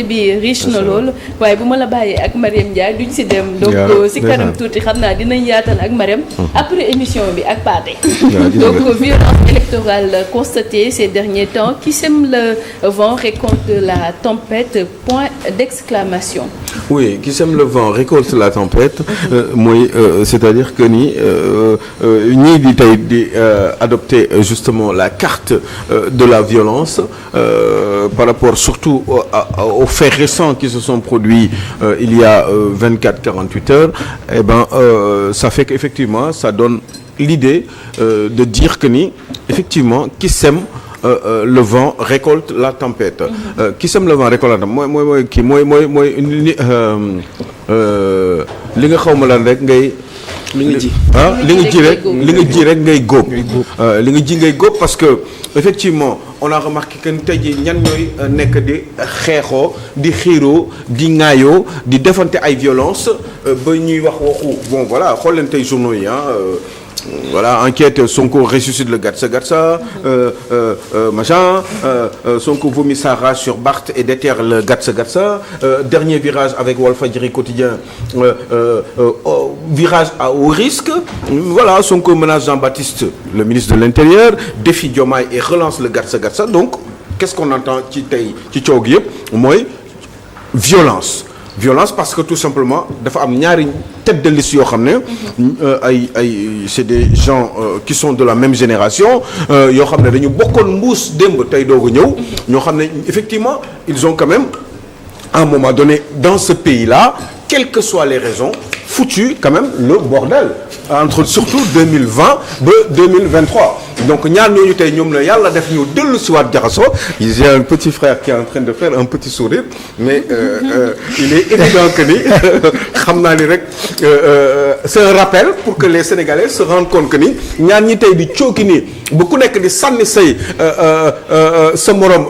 bi riche na loolu waaye bu ma la bàyyee ak Mariam Ndiaye duñ si dem donc si kanam tuuti xam naa dinañ yaatal ak Mariam après émission bi ak Pathé donc violence électorale constatée ces derniers temps qui sème le vent récolte la tempête point d'exclamation. Oui, qui sème le vent récolte la tempête mooy c'est-à-dire que ni ñii di tey di adopter justement la carte de la violence par rapport surtout aux faits récents qui se sont produits il y a 24-48 heures, eh ben ça fait qu'effectivement ça donne l'idée de dire que ni effectivement qui sème le vent récolte la tempête. Qui sème le vent récolte la tempête mooy kii mooy li nga xaw ma lan rek ngay. li nga ji rek ngay góob. li nga ji ngay góob parce que effectivement on a remarqué que tey jii ñan ñooy nekk di xeexoo di xiiroo di ŋaayoo di defante ay violence ba ñuy wax waxu bon voilà xool leen tey journaux yi voilà enquête Sonko ressuscite le Gatsa machin Sonko vomit sa rage sur Barth et déterre le Gatsa dernier virage avec Walfadjri quotidien virage à haut risque voilà Sonko menace Jean-Baptiste le ministre de l'Intérieur défie Diomaye et relance le Gatsa donc qu'est-ce qu'on entend ci tey ci coow gi yëpp mooy violence parce que tout simplement dafa am ñaari tête de liste yoo xam ne c'est des gens qui sont de la même génération yoo xam ne dañu bokkoon mbuus démb tey doog a ñëw ñoo xam ne effectivement ils ont quand même à un moment donné dans ce pays-là quelles que soient les raisons foutu quand même le bordel entre surtout 2020 ba 2023 donc ñaar ñooñu tey ñoom la yàlla def ñu dellu si waat jaxasoo j'ai un petit frère qui est en train de faire un petit sourire mais il est évident que ni xam naa ni rek c'est un rappel pour que les Sénégalais se rendent compte que ni ñaar ñi tey di cooki nii bu ku nekk di sànni say sa morom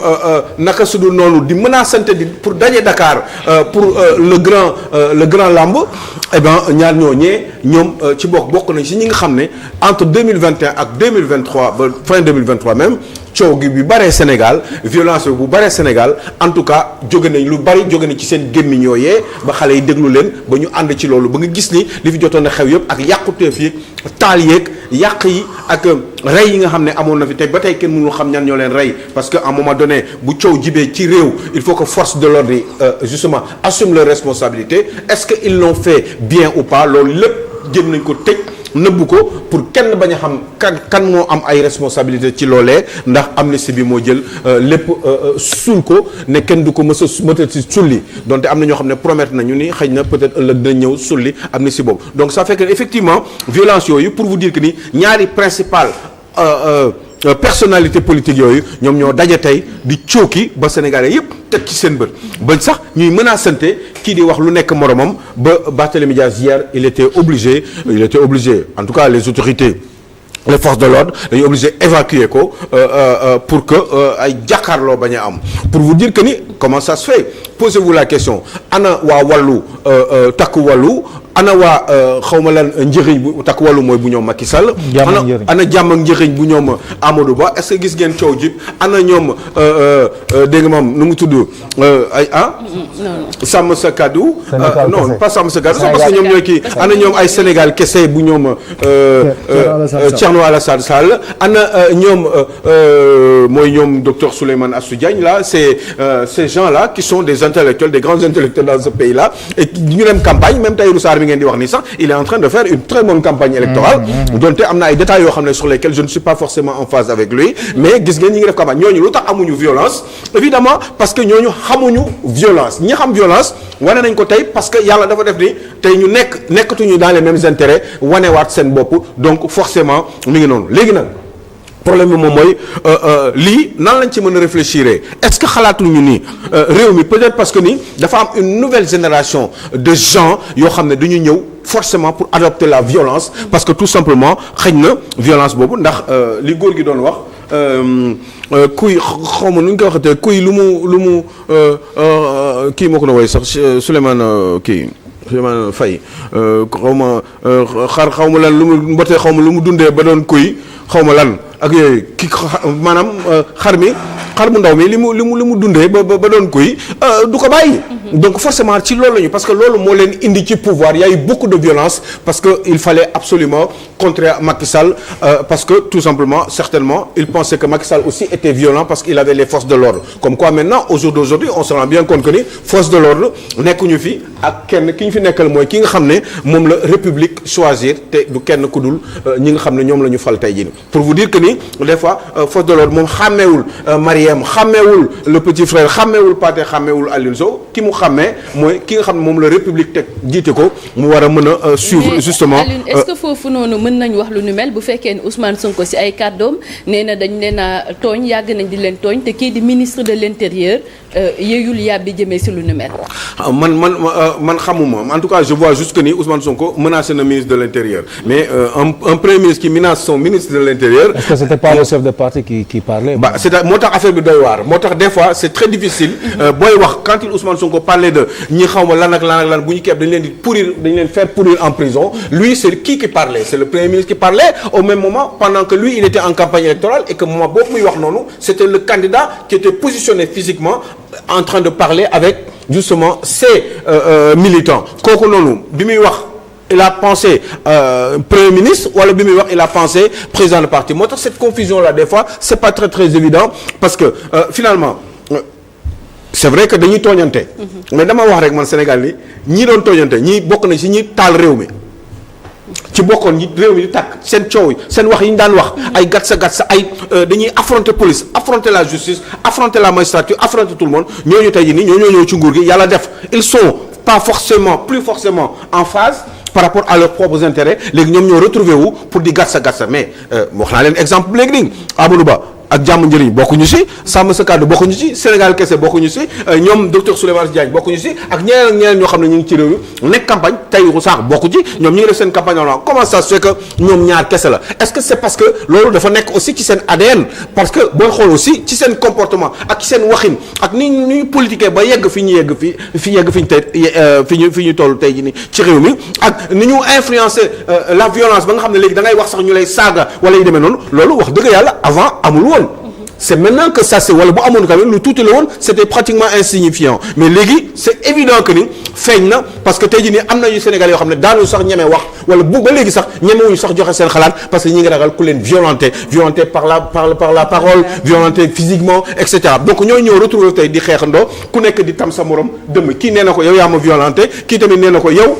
naka su dul noonu di menacante di pour daje Dakar pour le grand lamb eh ben ñaar ñooñee ñoom ci bokk nañ si ñi nga xam ne entre 2021 ak 2023 ba fin 2023 même coow gi bi baree Sénégal violence bu baree Sénégal en tout cas jóge nañ lu bari jóge nañ ci seen gémmiñ yooyee ba xale yi déglu leen ba ñu ànd ci loolu ba nga gis ni li fi jotoon a xew yëpp ak yàquteef yi taal yeeg yàq yi ak rey yi nga xam ne amoon na fi tey ba tey kenn mënul xam ñan ñoo leen rey parce que à un moment donné bu coow jibee ci réew il faut que force de l'ordre yi justement assume leurs responsabilités est-ce que ils l'ont fait bien ou pas loolu lépp jëm nañ ko tëj nëbbu ko pour kenn bañ a xam kan moo am ay responsabilité ci loolee ndax amnistie bi moo jël lépp suul ko ne kenn du ko mës a si sulli donte am na ñoo xam ne promettre nañu ni xëy na peut-être ëllëg dina ñëw sulli amnistie boobu donc ça fait que effectivement violence yooyu pour vous dire que ni ñaari principal personnalité politique yooyu ñoom ñoo daje tey di cooki ba Sénégalais yëpp teg ci seen bët ba sax ñuy menacante kii di wax lu nekk moromam ba Barthélémy Dias hier il était obligé en tout cas les autorités les forces de l'ordre dañuy obligé évacuer ko pour que ay jàkkaarloo bañ a am pour vous dire que ni comment ça se fait posez-vous la question ana waa wàllu takku wàllu ana waa xawma lan njëriñ bu takk wàllu mooy bu ñoom Macky Sall ana jàmm ak njëriñ bu ñoom Amadou Ba est-ce que gis ngeen coow jib ana ñoom dégg nga moom nu mu tudd ay sàmm sa kaddu non pas sàmm sa kaddu parce que ñoom ñooy kii ana ñoom ay Sénégal kese bu ñoom Thierno Alassane Sall ana ñoom mooy ñoom docteur Souleymane Assou Diagne là c'est ces gens-là qui sont des intellectuels des grands intellectuels dans ce pays-là et ñu dem campagne même Tahirou Sarr mi ngeen di wax ni sax il est en train de faire une très bonne campagne électorale donte am na ay détails yoo xam ne sur lesquels je ne suis pas forcément en phase avec lui mais gis ngeen ñi ngi def campagne ñooñu lu tax amuñu violence évidemment parce que ñooñu xamuñu violence ñi xam violence wane nañ ko tey parce que yàlla dafa def ni tey ñu nekkatuñu dans les mêmes intérêts wanewaat seen bopp donc forcément mi ngi noonu léegi nag problème bi moom mooy lii nan lañ ci mën a réfléchir est-ce que xalaatuñu ni réew mi peut-être parce que ni dafa am une nouvelle génération de gens yoo xam ne dañu ñëw forcément pour adopter la violence parce que tout simplement xëy na violence boobu ndax li góor gi doon wax kuy xaw ma nu ñu koy waxatee kuy lu mu kii moo ko na woy sax Souleymane Faye xaw ma xaw ma lan lu mu mbotee xaw ma lu mu dundee ba doon kuy xaw ma lan ak yooyu maanaam xar mi xar mu ndaw mi li mu dundee ba doon koy du ko bàyyi. donc forcément ci loolu lañu parce que loolu moo leen indi ci pouvoir il y a eu beaucoup de violence parce que il fallait absolument contrer Macky Sall parce que tout simplement certainement il pensait que Macky Sall aussi était violent parce qu'il avait les forces de l'ordre comme quoi maintenant au jour d'aujourd'hui on se rend bien compte que ni forces de l'ordre nekkuñu fi ak kenn ki ñu fi nekkal mooy ki nga xam ne moom la République choisir te du kenn ku dul ñi nga xam ne ñoom la ñu fal tey jii pour vous dire que ni des fois forces de l'ordre moom xàmmeewul Mariam xàmmeewul le petit frère xàmmeewul Pathé xàmmeewul Alioune Sow ki mu xàmmee mooy ki nga xam ne moom la République teg jiite ko mu war a mën a suivre justement. Alioune est-ce que foofu noonu mën nañ wax lu nu mel bu fekkee ne Ousmane Sonko ci ay kàddoom nee na dañ leen a tooñ yàgg nañ di leen tooñ te kii di ministre de l'intérieur yeyul yàbbi jëmee ci lu nu mel. man xamuma en tout cas je vois juste que ni Ousmane Sonko menacé na ministre de l'intérieur mais un premier ministre qui menace son ministre de l'intérieur. est-ce que c'était pas le chef de parti qui parlait. bah c'est moo tax affaire bi doy waar moo tax des fois c'est très difficile. booy wax quand il Ousmane Sonko parlait de ñi xaw ma lan ak lan bu ñu keeb dañu leen di pourrir dañu leen faire pourrir en prison lui c'est qui parlait c'est le premier ministre qui parlait au même moment pendant que lui il était en campagne électorale et que moment boobu muy wax noonu c'était le candidat qui était positionné physiquement en train de parler avec justement ses militants kooku noonu bi muy wax il a pensé premier ministre wala bi muy wax il a pensé président de parti moo tax cette confusion là des fois c'est pas très évident parce que finalement c'est vrai que dañuy tooñante mais dama wax rek man Sénégal ni ñii doon tooñante ñii bokk na ci ñi taal réew mi ci bokkoon ñi réew mi di tàkk seen coow yi seen wax yi ñu daan wax ay gatsa ay dañuy affronter police affronter la justice affronter la magistrature affronter tout le monde ñooñu tey jii nii ñoo ñëw ci nguur gi yàlla def ils sont pas plus forcément en phase par rapport à leurs propres intérêts léegi ñoom ñoo retrouvé wu pour di gatsa mais wax naa leen exemple léegi nii Amadou Ba ak jàmm njëriñ bokkuñu ci sàmm sa kàddu bokkuñu ci Sénégal kese bokkuñu ci ñoom docteur Souleymane Diagne bokkuñu ci ak ñeneen ñoo xam ne ñu ngi ci réew mi nekk campagne Tahirou Sarr bokku ci ñoom ñu ngi def seen campagne non comment ça se fait que ñoom ñaar kese la est-ce que c'est parce que loolu dafa nekk aussi ci seen ADN parce que booy xool aussi ci seen comportement ak ci seen waxin ak ni ñu politiquer ba yegg fi ñu yegg fi ñu tey fi ñu toll tey jii nii ci réew mi ak ni ñu influencer la violence ba nga xam ne léegi da ngay wax sax ñu lay saaga wala yu demee noonu loolu wax dëgg yàlla avant amul woon. c'est maintenant que ça c'est wala bu amoon tamit lu tuuti la woon c'était pratiquement insignifiant mais léegi c'est évident que ni feeñ na parce que tey jii nii am na yu Sénégalais yoo xam ne daanu sax ñeme wax wala bu ba léegi sax ñemewuñu sax joxe seen xalaat parce que ñi ngi ragal ku leen violenter par la parole violenter physiquement et cetera donc ñooy ñëw retrouver tey di xeexandoo ku nekk di tam sa morom dëmm kii nee na ko yow yaa ma violenter kii tamit nee na ko yow.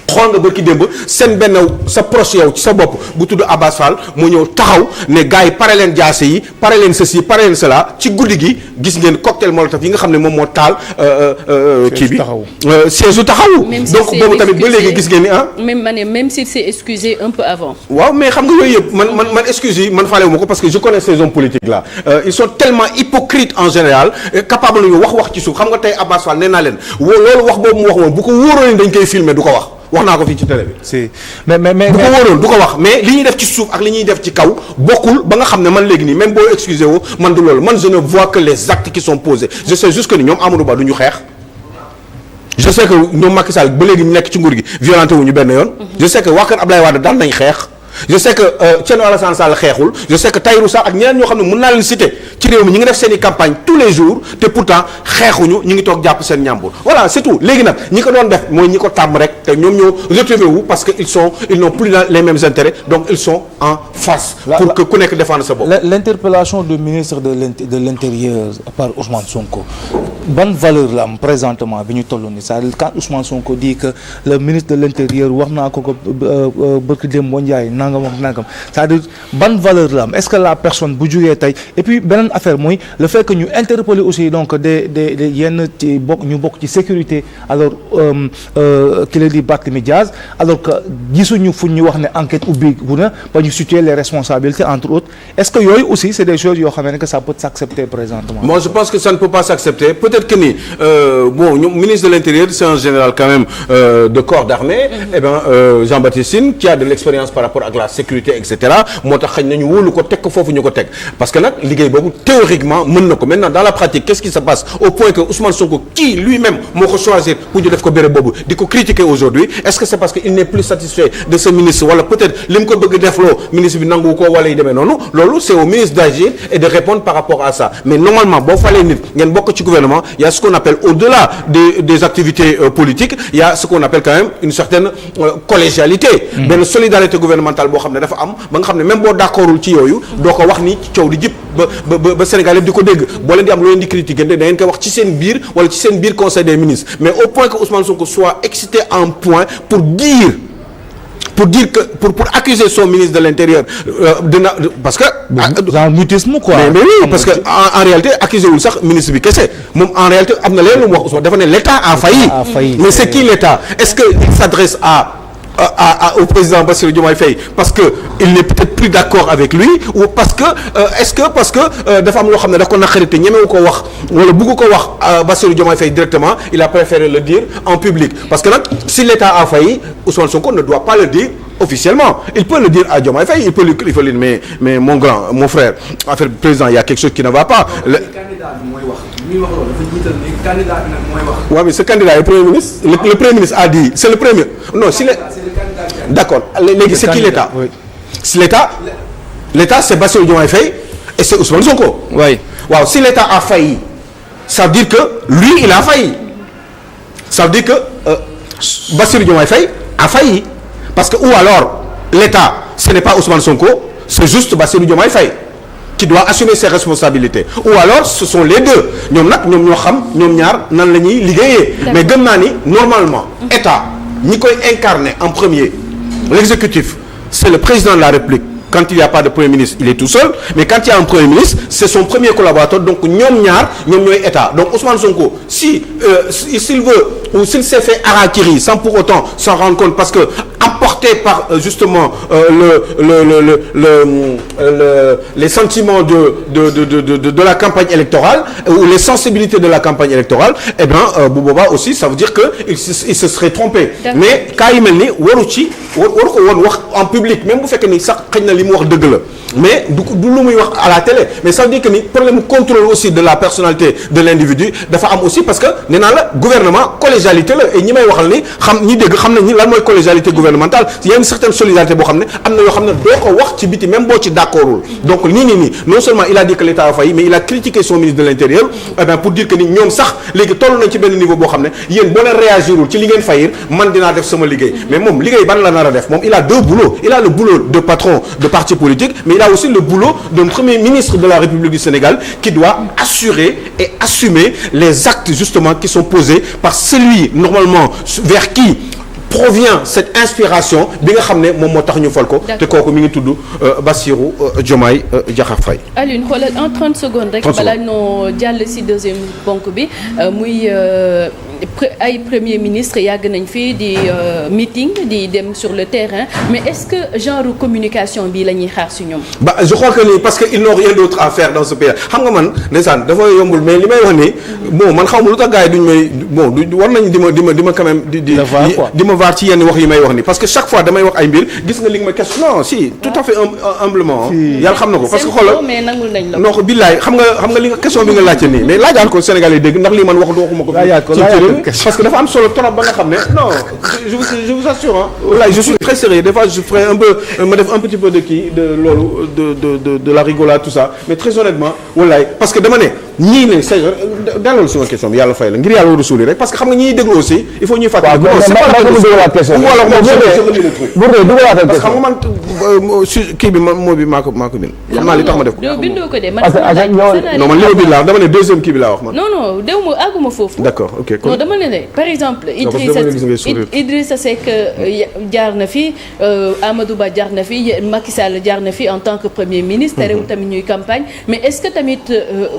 xool nga bërki démb seen benn sa proche yow ci sa bopp bu tudd Abbas Fall mu ñëw taxaw ne gars yi pare leen jaase yi pare leen ceci pare leen cela ci guddi gi gis ngeen cocktail molotov yi nga xam ne moom moo taal kii bi siège u taxaw donc boobu tamit ba léegi gis ngeen ni même s'il s'est excusé un peu avant waaw mais xam nga yooyu yëpp man excuse yi man faale wu ma ko parce que je connais ces hommes politiques là ils sont tellement hypocrites en général capable nañu wax ci suuf xam nga tey Abbas Fall nee naa leen loolu wax boobu mu wax moom bu ko wóoroo ni dañ koy filmer du ko wax naa ko fii ci télé bi. si mais bu ko wóoroon du ko wax mais li ñuy def ci suuf ak li ñuy def ci kaw bokkul ba nga xam ne man léegi nii même boo excusé woo man du loolu man je ne vois que les actes qui sont posés je sais juste que ni ñoom Amadou Ba du ñu xeex. je sais que ñoom Macky Sall ba léegi ñu nekk ci nguur gi violenté wuñu benn yoon. je sais que waa kër Ablaye Wade daan nañ xeex. je sais que Thierno Alassane Sall xeexul je sais que Tahirou Sarr ak ñeneen ñoo xam ne mën naa leen citer ci réew mi ñu ngi def seen i campagne tous les jours te pourtant xeexuñu ñu ngi toog jàpp seen ñàmbur voilà c'est tout léegi nag ñi ko doon def mooy ñi ko tàmm rek te ñoom ñoo retrouvé wu parce que ils n'ont plus les mêmes intérêts donc ils sont en face pour que ku nekk défendre sa bopp. L'interpellation du ministre de l'Intérieur par Ousmane Sonko ban valeur la am présentement bi ñu toll nii c'est-à-dire quand Ousmane Sonko dit que le ministre de l'Intérieur wax naa ko barki Demba Ndiaye nangam c'est-à-dire ban valeur la am est-ce que la personne bu jugee tey et puis beneen affaire mooy le fait que ñu interpeller aussi donc des yenn ci ñu bokk ci sécurité alors ki la di Barthélémy Dias alors que gisuñu fu ñu wax ne enquête ubbi bu na ba ñu situer les responsabilités entre autres est-ce que yooyu aussi c'est des choses yoo xam ne que ça peut s'accepter présentement. Moi je pense que ça ne peut pas s'accepter peut-être que ni ñoom ministre de l'Intérieur c'est un général quand même de corps d'armée Jean-Baptiste Tine qui a de l'expérience par rapport ak ak la sécurité et cetera moo tax xëy na ñu wóolu ko teg ko foofu ñu ko teg parce que nag liggéey boobu théoriquement mën na ko maintenant dans la pratique qu'est-ce qui se passe au point que Ousmane Sonko kii lui-même moo ko choisir pour ñu def ko béréb boobu di ko critiquer aujourd'hui est-ce que c'est parce que il n'est plus satisfait de ce ministre wala peut-être li mu ko bëgg defloo ministre bi nangu ko wala yu demee noonu loolu c'est au ministre d'agir et de répondre par rapport à ça mais normalement boo falee nit ngeen bokk ci gouvernement il y a ce qu'on appelle au-delà des activités politiques il y a ce qu'on appelle quand même une certaine collégialité benn solidarité gouvernementale boo xam ne dafa am ba nga xam ne même boo d'accordul ci yooyu doo ko wax ni coow di jëpp ba Sénégal yëpp di ko dégg boo leen di am loo leen di critiquer da ngeen koy wax ci seen biir wala ci seen biir conseil des ministres mais au point que Ousmane Sonko soit excité à un point pour dire que pour accuser son ministre de l'intérieur parce que genre mutisme quoi mais oui parce que en réalité accusé wul sax ministre bi kese moom en réalité am na leen lu mu wax Ousmane dafa ne l'État a failli mais c'est qui l'État est-ce que il s'adresse au président Bassirou Diomaye Faye parce que il n'est peut-être plus d'accord avec lui ou parce que parce que dafa am loo xam ne daf ko naqari te ñemewu ko wax wala bëggu ko wax Bassirou Diomaye Faye directement il a préféré le dire en public parce que nag si l'État a failli Ousmane Sonko ne doit pas le dire officiellement il peut le dire à Diomaye Faye il peut lui mais mon frère affaire président il y a quelque chose qui ne va pas. waaw mais ce candidat est premier ministre le premier ministre a dit c'est le premier non si d'accord léegi c'est qui l'État si l'État c'est Bassirou Diomaye Faye et c'est Ousmane Sonko oui waaw si l'État a failli ça veut dire que lui il a failli ça veut dire que Bassirou Diomaye Faye a failli parce que ou alors l'État ce n'est pas Ousmane Sonko c'est juste Bassirou Diomaye Faye qui doit assumer ses responsabilités ou alors ce sont les deux ñoom ñoo xam ñoom ñaar nan la ñuy liggéeyee mais gëm naa ni normalement État ñi koy incarner en premier l'exécutif c'est le président de la République quand il n'y a pas de premier ministre il est tout seul mais quand il y a un premier ministre c'est son premier collaborateur donc ñoom ñooy État donc Ousmane Sonko s'il veut ou s'il s'est fait harakiri sans pour autant s'en rendre compte parce que emporté par justement les sentiments de la campagne électorale ou les sensibilités de la campagne électorale eh bien bu boobaa aussi ça veut dire que il se serait trompé mais cas yu mel ni waru ko woon wax en public même bu fekkee ni sax xëy na li mu wax dëgg la mais du lu muy wax à la télé mais ça veut dire que ni problème contrôle aussi de la personnalité de l'individu dafa am aussi parce que nee naa la gouvernement collégialité la et ñi may waxal ni ñi dégg xam nañ ni lan mooy collégialité gouvernementale il y a une certaine solidarité boo xam ne am na yoo xam ne doo ko wax ci biti même boo ci d'accordul donc nii non seulement il a dit que l'État a failli mais il a critiqué son ministre de l'Intérieur eh bien pour dire que ni ñoom sax léegi toll nañ ci benn niveau boo xam ne yéen boo leen réagirul ci li ngeen fayir man dinaa def sama liggéey mais moom liggéey ban la nar a def moom il a deux boulots il a le boulot de patron de parti politique mais il a aussi le boulot d'un premier ministre de la République du Sénégal qui doit assurer et assumer les actes justement qui sont posés par celui normalement vers qui provient cette inspiration bi nga xam ne moom moo tax ñu fal ko te kooku mi ngi tudd Bassirou Diomaye Diakhar Faye. Alioune xoolal en 30 secondes rek balaa ñoo jàll ci deuxième ponk bi muy ay premier ministre yàgg nañ fii di meeting di dem sur le terrain mais est-ce que genre communication bi la ñuy xaar ci ñoom. Bah je crois que nii parce que ils n'ont rien d'autre à faire dans ce pays xam nga man ndeysaan dafa yombul mais li may wax nii bon man xaw ma lu tax gars yi duñ may bon war nañ di ma quand même di ma vaar ci yenn wax yi may wax nii parce que chaque fois damay wax ay mbir gis nga li nga ma question non si tout à fait humblement yàlla xam na ko parce que xoolal mais nangul nañ la non ko billaay xam nga li nga question bi nga laajte nii mais laajaan ko Sénégalais dégg ndax lii man waxuma ko parce que dafa am solo trop ba nga xam ne non je vous assure hein voilà je suis très sérieux des fois je ferai un peu ma def un petit peu de kii de loolu de la rigolade tout ça mais très honnêtement wallaay parce que dama ne ñii ne c'est daloolu sama question bi yàlla fay la ngir yàlla war a suuli rek parce que xam nga ñi déglu aussi il faut ñuy fàttali parce que xam nga man kii bi moo bi maa ko bind xam naa li tax ma def ko bindoo ko de non man li ma bind laa dama ne deuxième kii bi laa wax man non dew ma àgguma foofu d'accord ok non dama ne par exemple Idrissa Seck jaar na fi Amadou Ba jaar na fi Macky Sall jaar na fi en tant que premier ministre réew tamit ñuy campagne mais est-ce que tamit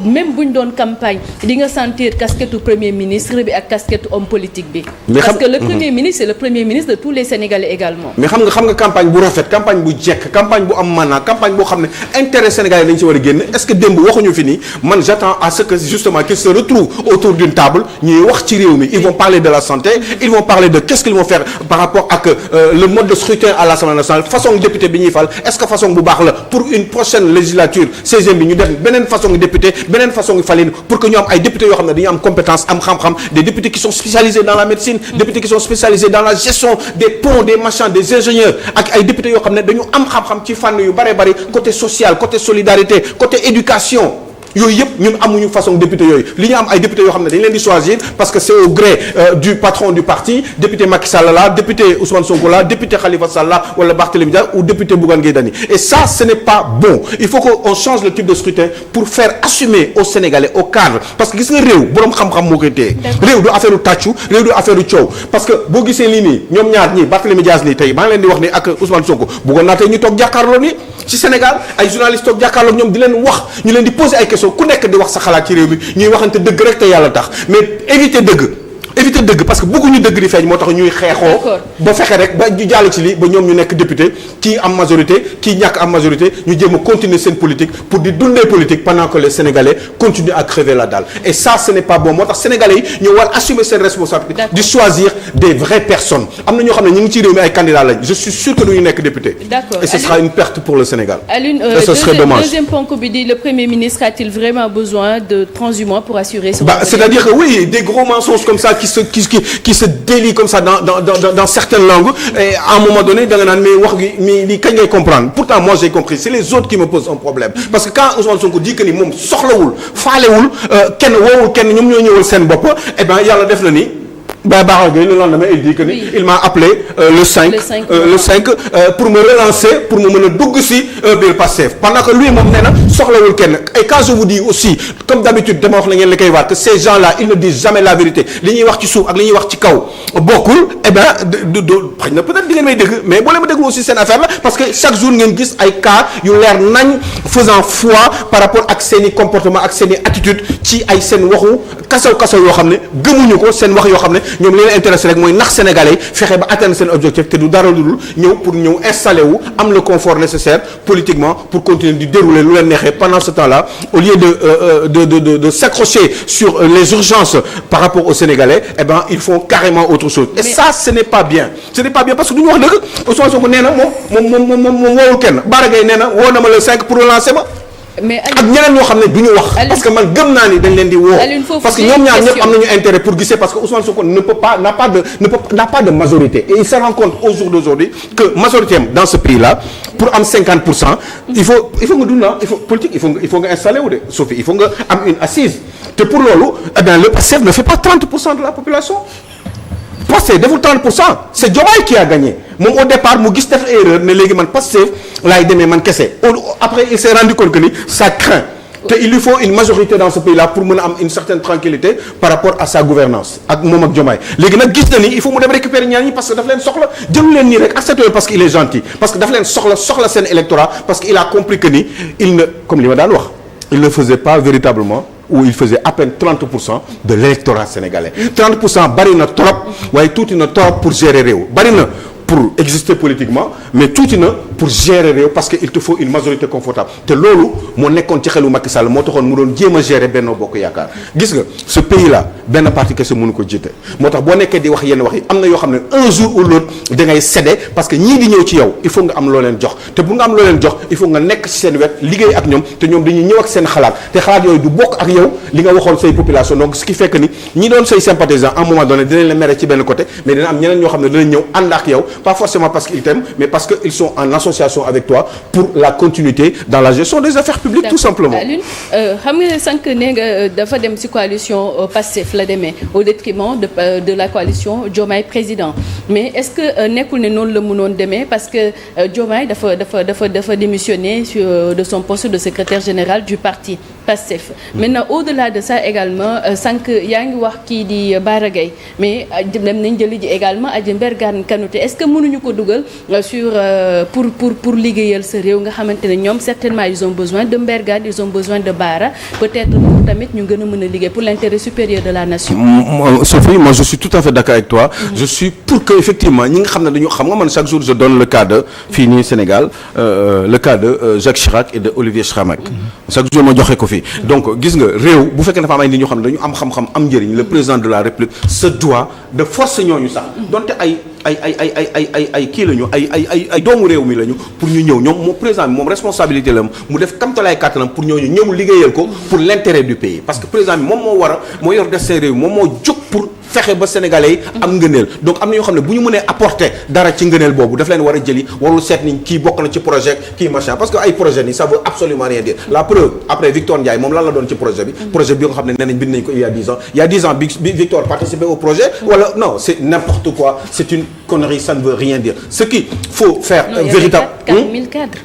même ñu doon campagne di nga sentir casquette premier ministre bi ak casquette homme politique bi. parce que le premier ministre c'est le premier ministre de tous les Sénégalais également. mais xam nga campagne bu rafet campagne bu jekk campagne bu am maanaa campagne boo xam ne intérêt sénégalais dañu ci war a génn est-ce que démb waxuñu fi nii man j'attends à ce que justement qu'ils se retrouvent autour d'une table ñuy wax ci réew mi ils vont parler de la santé ils vont parler de qu'est-ce qu'ils vont faire par rapport ak le mode de scrutin à l'Assemblée nationale façon député bi ñuy fal est-ce que façon bu baax la pour une prochaine législature 16e bi ñu def beneen façon député beneen façon falin pour que ñu am ay députés yoo xam ne dañu am compétence am xam-xam des députés qui sont spécialisés dans la médecine députés qui sont spécialisés dans la gestion des ponts des machins des ingénieurs ak ay députés yoo xam ne dañu am xam-xam ci fànn yu bare bari côté social côté solidarité côté éducation yooyu yëpp ñun amuñu façon député yooyu li ñu am ay député yoo xam ne dañu leen di choisir parce que c'est au gré du patron du parti député Macky Sall là député Ousmane Sonko là député Khalifa Sall là wala Barthélémy Dias ou député Bougane Gueye Dany et ça ce n'est pas bon il faut qu'on change le type de scrutin pour faire assumer aux Sénégalais aux cadres parce que gis nga réew boroom xam-xam moo koy téye réew du affaire u tàccu réew du affaire u coow parce que boo gisee lii nii ñoom ñaar ñii Barthélémy Dias nii tey maa ngi leen di wax ni ak Ousmane Sonko bëggoon naa tey ñu toog jàkkaarloo ni ci Sénégal ay journalistes toog jàkkaarloo ñoom di leen wax ñu leen di poser ay questions ku nekk di wax sa xalaat ci réew mi ñuy waxante dëgg rek te yàlla tax mais éviter dëgg parce que bëgguñu dëgg di feeñ moo tax ñuy xeexoo ba fexe rek ba ñu jàll ci lii ba ñoom ñu nekk député kii am majorité kii ñàkk am majorité ñu jéem a continuer seen politique pour di dundee politique pendant que les Sénégalais continuent à crever la dalle et ça ce n'est pas bon moo tax Sénégalais yi ñoo war assumer seen responsabilité di choisir des vraies personnes am na ñoo xam ne ñu ngi ci réew mi ay candidats lañ je suis sûr que duñu nekk député et ce sera une perte pour le Sénégal et ce serait dommage. Deuxième ponk bi di le Premier ministre a-t-il vraiment besoin de transhumants pour assurer son c'est-à-dire que oui des gros mensonges comme ça qui se délient comme ça dans certaines langues et à un moment donné da nga naan mais wax gi mais lii kañ ngay comprendre pourtant moi j'ai compris c'est les autres qui me posent un problème parce que quand Ousmane Sonko dit que ni moom soxlawul faalewul kenn woowul kenn ñoom ñoo ñëwal seen bopp eh ben yàlla def na ni Bara Gueye le lendemain il dit que ni il m'a appelé le 5 pour me relancer pour me mën a dugg si biir Pastef pendant que lui moom nee na soxlawul kenn et quand je vous dis aussi comme d'habitude dama wax la ngeen la koy waar que ces gens-là ils ne disent jamais la vérité li ñuy wax ci suuf ak li ñuy wax ci kaw bokkul eh ben xëy na peut-être di ngeen may dégg mais boo leen ma déglu aussi seen affaire la parce que chaque jour ngeen gis ay cas yu leer nañ faisant foi par rapport ak seen i comportement ak seen i attitude ci ay seen waxu kasaw yoo xam ne gëmuñu ko seen wax yoo xam ne ñoom li leen intéressé rek mooy nax sénégalais yi fexe ba atteindre seen objectif te du dara lu dul ñëw pour ñëw installer wu am le confort nécessaire politiquement pour continuer di dérouler lu leen neexee pendant ce temps-là au lieu de s'accrocher sur les urgences par rapport aux Sénégalais eh ben ils font carrément autre chose et ça ce n'est pas bien parce que du ñu wax dëgg Ousmane Sonko nee na moom woowul kenn Bara Gueye nee na woo na ma le 5 pour relancer ma mais ak ñeneen ñoo xam ne du ñu wax parce que man gëm naa ni dañ leen di woo parce que ñoom ñaar ñëpp am nañu intérêt pour gisee parce que Ousmane Sonko n'a pas de majorité et il se rend compte au jour d'aujourd'hui que majorité am dans ce pays-là pour am 50% il faut nga dund politique il faut nga installer wu de Sophie il faut nga am une assise te pour loolu eh bien le PASTEF ne fait pas 30% de la population Pastef deful 30% c'est Diomaye qui a gagné moom au départ mu gis def erreur ne léegi man Pastef laay demee man kese après il s'est rendu compte que ni ça craint te il lui faut une majorité dans ce pays-là pour mën a am une certaine tranquillité par rapport à sa gouvernance ak moom ak Diomaye léegi nag gis na ni il faut mu dem récupérer ñaar ñi parce que daf leen soxla jëlu leen nii rek accepté parce qu'il est gentil parce que daf leen soxla seen électorat parce que il a compris que ni il ne comme li ma daan wax il ne faisait pas véritablement où il faisait à peine 30% de l'électorat sénégalais 30% bari na trop waaye tuuti na trop pour gérer réew bari na pour exister politiquement mais tuuti na pour gérer réew parce que il te faut une majorité confortable te loolu moo nekkoon ci xelu Macky Sall moo taxoon mu doon jéem a gérer Benno Bokk Yaakaar gis nga ce pays là benn parti kese mënu ko jiite moo tax boo nekkee di wax yenn wax yi am na yoo xam ne un jour ou l'autre da ngay céder parce que ñii di ñëw ci yow il faut nga am loo leen jox te bu nga am loo leen jox il faut nga nekk ci seen wet liggéey ak ñoom te ñoom dañuy ñëw ak seen xalaat te xalaat yooyu du bokk ak yow li nga waxoon say population donc ce qui fait que ni ñi doon say sympathisants à un moment donné dinañ la mere ci benn côté mais dina am ñeneen ñoo xam ne dinañ ñëw ànd ak yow pas forcément parce qu'ils t'aiment mais parce que ils sont en association avec toi pour la continuité dans la gestion des affaires publiques tout simplement. Alioune xam nga sànq ne nga dafa dem ci coalition Pastef la demee au détriment de la coalition Diomaye président mais est-ce que nekkul ne noonu la mënoon demee parce que Diomaye dafa démissionné de son poste de secrétaire général du parti PASTEF. Maintenant au-delà de ça également sànq yaa ngi wax kii di Bara Gaye mais dem nañ jëli ji également Adji Mbergane Kanouté est-ce que mënuñu ko dugal sur pour liggéeyal sa réew nga xamante ne ñoom certainement ils ont besoin de Mbergane ils ont besoin de Bara peut-être pour tamit ñu gën a mën a liggéey pour l'intérêt supérieur de la nation. Sophie, moi je suis tout à fait d'accord avec toi. Je suis pour que effectivement ñi nga xam ne dañu xam nga man chaque jour je donne le cas de fii nii Sénégal le cas de Jacques Chirac et de Olivier Schramak. Chaque jour ma joxe ko fii. Donc gis nga réew bu fekkee dafa am ay nit ñoo xam ne dañu am xam-xam am njëriñ le président de la République se doit de force ñooñu sax donte ay kii lañu ay doomu réew mi lañu pour ñu ñëw ñoom moom président bi moom responsabilité la mu def kamtalaay kàttanam pour ñooñu ñëw liggéeyal ko pour l'intérêt du pays parce que président bi moom moo yor destin réew mi moom moo jóg pour fexe ba sénégalais yi am ngëneel donc am na ñoo xam ne bu ñu mënee apporter dara ci ngëneel boobu daf leen war a jëli warul seet ni kii bokk na ci projet kii machin parce que ay projet ni ça veut absolument rien dire la preuve après Victor Ndiaye moom lan la doon ci projet bi nga xam ne nee nañ bind nañ ko il y a 10 ans bi Victor participé au projet wala non c'est n'importe quoi c'est une connerie ça ne veut rien dire ce qu'il faut faire véritable 4000 cadres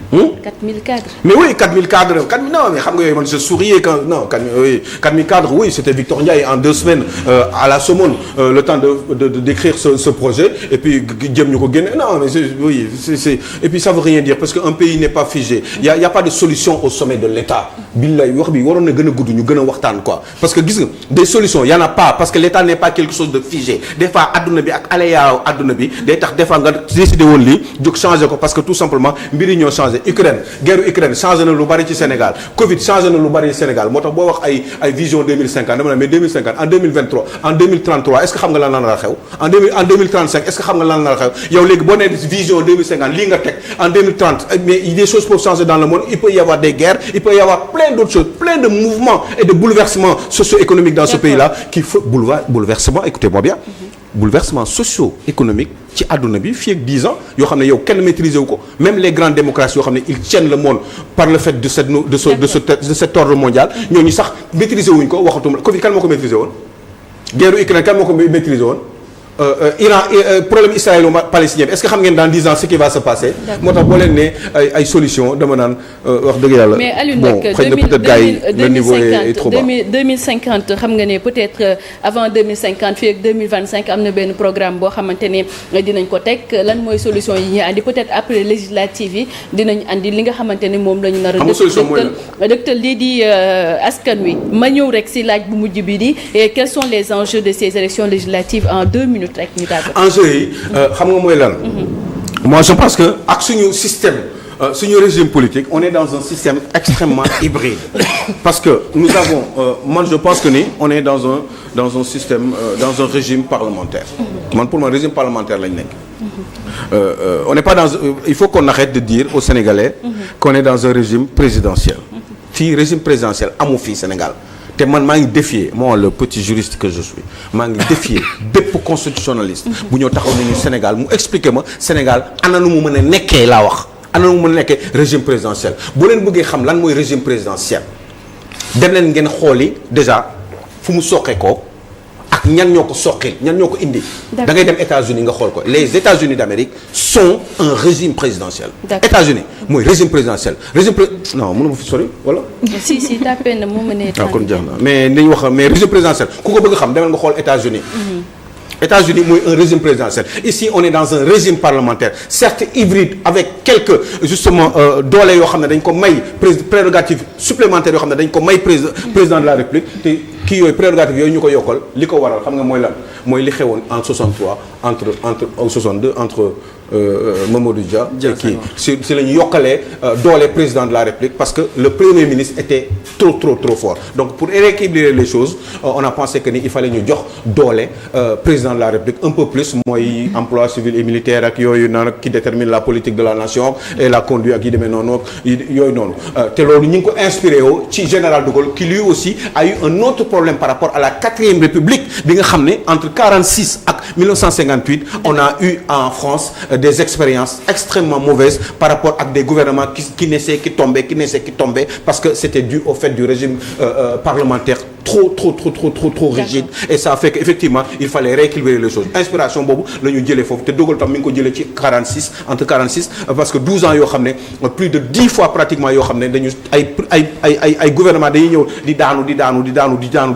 4000 cadres mais oui 4000 cadres non mais xam nga yooyu man je souriais quand non 4000 cadres oui c'était Victor Ndiaye en 2 semaines à la Somone le temps de d'écrire ce projet et puis jëm ñu ko génne non mais c'est et puis ça veut rien dire parce que un pays n'est pas figé il y a pas de solution au sommet de l'État billaay wax bi waroon na gën a gudd ñu gën a waxtaan quoi parce que gis nga des solutions y en a pas parce que l'État n'est pas quelque chose de figé des fois adduna bi ak aléa adduna bi day tax des fois nga décidé woon lii jóg changé ko parce que tout simplement mbir yi ñoo changé guerre Ukraine changé na lu bari ci Sénégal Covid changé na lu bari ci Sénégal moo tax boo wax ay vision 2050 dama ne mais 2050 en 2023 en 2033 est-ce que xam nga lan la xew en 2035 est-ce que xam nga lan la xew yow léegi boo nee vision 2050 lii nga teg en 2030 mais des choses peuvent changer dans le monde il peut y avoir des guerres il peut y avoir plein d'autres choses plein de mouvements et de bouleversements socio-économiques dans ce pays-là qu'il faut bouleversement écoutez-moi bien bouleversement socio-économique ci àdduna bi fii ak 10 ans yoo xam ne yow kenn maîtriser wu ko même les grandes démocraties yoo xam ne ils tiennent le monde par le fait de cet ordre mondial ñooñu sax maîtriser wuñ ko waxatuma Covid kan moo ko maîtriser woon guerre Ukraine kan moo ko maîtriser woon Iran problème israélo-palestinien est-ce que xam ngeen dans 10 ans ce qui va se passer. moo tax boo leen ne ay solution dama naan wax dëgg yàlla. mais Alioune bon xëy na peut-être gars yi le niveau est trop bas. 2050 xam nga ne peut-être avant 2050 fii ak 2025 am na benn programme boo xamante ne dinañ ko teg lan mooy solution yi ñuy andi peut-être après législative yi dinañ andi li nga xamante ne moom la ñu nar a. dëgtal lii di askan wi ma ñëw rek si laaj bu mujj bi di quels sont les enjeux de ces élections législatives en 2 minutes. enjeu yi xam nga mooy lan. moi je pense que ak suñu système suñu régime politique on est dans un système extrêmement hybride parce que nous avons man je pense que ni on est dans un système dans un régime parlementaire man pour moi régime parlementaire lañ nekk. On n'est pas dans il faut qu'on arrête de dire aux Sénégalais qu'on est dans un régime présidentiel fii régime présidentiel amu fii Sénégal. te man maa ngi défier moi le petit juriste que je suis maa ngi défier bépp constitutionnaliste bu ñëw taxaw nañu Sénégal mu expliquer ma Sénégal ana nu mu mën a nekkee laa wax ana nu mu mën a nekkee régime présidentiel boo leen bëggee xam lan mooy régime présidentiel dem leen ngeen xooli déjà fu mu soqee ko ak ñan ñoo ko soqeel ñan ñoo ko indi da ngay dem États-Unis nga xool ko les États-Unis d'Amérique sont un régime présidentiel États-Unis mooy régime présidentiel non mënu ma fi sori wala si tapé na moo mënee kon jeex na mais dañu wax mais régime présidentiel ku ko bëgg xam demal nga xool États-Unis États-Unis mooy un régime présidentiel ici on est dans un régime parlementaire certes hybride avec quelques justement doole yoo xam ne dañ ko may prérogative supplémentaire yoo xam ne dañ ko may président de la République te kii yooyu prérogative yooyu ñu ko yokkal li ko waral xam nga mooy lan mooy li xewoon en 63 entre 62 entre Mamadou Dia et kii si la ñu yokkalee doole président de la République parce que le premier ministre était trop fort donc pour rééquilibrer les choses on a pensé que ni il fallait ñu jox doole président de la République un peu plus mooy emploi civil et militaire ak yooyu naan qui détermine la politique de la nation et la conduite ak yi demee noonu yooyu noonu te loolu ñu ngi ko inspiré woo ci général de Gaulle qui lui aussi a eu un autre problème par rapport à la 4e République bi nga xam ne entre 46 ak 1958 on a eu en France des expériences extrêmement mauvaises par rapport à des gouvernements qui naissaient qui tombaient parce que c'était dû au fait du régime parlementaire trop rigide et ça fait qu'effectivement il fallait rééquilibrer les choses inspiration boobu la ñu jëlee foofu te dogal tam mi ngi ko jëlee ci 46 entre 46 parce que 12 ans yoo xam ne plus de 10 fois pratiquement yoo xam ne dañu ay gouvernement dañuy ñëw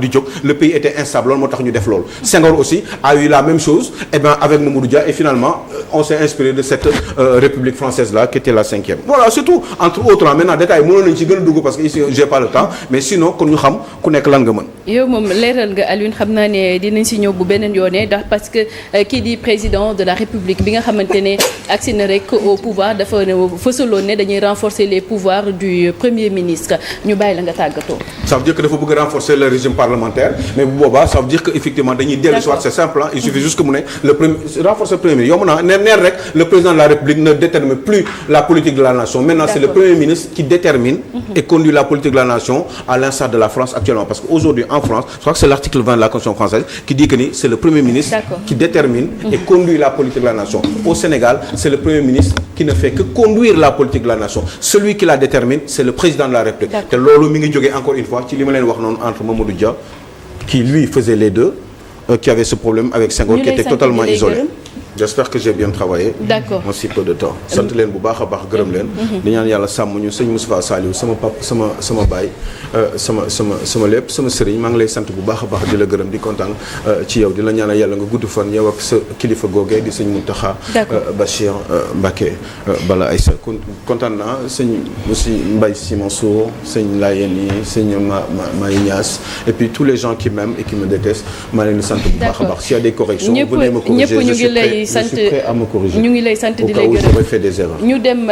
di jóg le pays était instable loolu moo tax ñu def loolu Senghor aussi a eu la même chose avec Mamadou Dia et finalement on s'est inspiré de cette République française là qui était la 5e voilà c'est tout entre autres maintenant détail mënoon nañu ci gën a dugg parce que ici j'ai pas le temps mais sinon kon ñu xam ku nekk lan nga mën. yow moom leeral nga Alioune xam naa ne dinañ si ñëw bu beneen yoonee ndax parce que kii di président de la République bi nga xamante ne agsi na rek au pouvoir dafa fësaloon ne dañuy renforcer les pouvoirs du premier ministre ñu bàyyi la nga tàggatoo. ça veut dire que dafa bëgg renforcer le régime parlementaire mais bu boobaa ça veut dire que effectivement dañuy dellu si waat c'est simple il suffit juste que mu ne le premier renforcer le premier ministre yomb na neer rek le président de la République ne détermine plus la politique de la nation maintenant c'est le premier ministre qui détermine et conduit la politique de la nation à l'instar de la France actuellement parce que aujourd'hui en France je crois que c'est l'article 20 de la Constitution française qui dit que ni c'est le premier ministre qui détermine et conduit la politique de la nation au Sénégal c'est le premier ministre qui ne fait que conduire la politique de la nation celui qui la détermine c'est le président de la République te loolu mi ngi jógee encore une fois ci li ma leen wax noonu entre Mamadou Dia qui lui faisait les deux qui avait ce problème avec Senghor qui était totalement isolé j'espère que j'ai bien travaillé. D'accord en si peu de temps. sant leen bu baax a baax gërëm leen. di ñaan yàlla sàmm ñu sëñ Moustapha Saliou sama pap sama baay sama lépp sama sëriñ maa ngi lay sant bu baax a baax di la gërëm di kontaan ci yow di la ñaanal yàlla nga gudd fan yow ak sa kilifa googee di sëñ Mountakha Bachir Mbacké Bala Aïssa kontaan naa sëñ aussi Mbaye Sy Mansour sëñ Layeen yi sëñ Maï Niass et puis tous les gens qui m'aiment et qui me détestent maa leen di sant bu baax a baax s'il y a des corrections venez me corriger je suis prêt à me corriger ñu ngi lay sant di la gërëm au cas où j'aurais fait des erreurs. ñu dem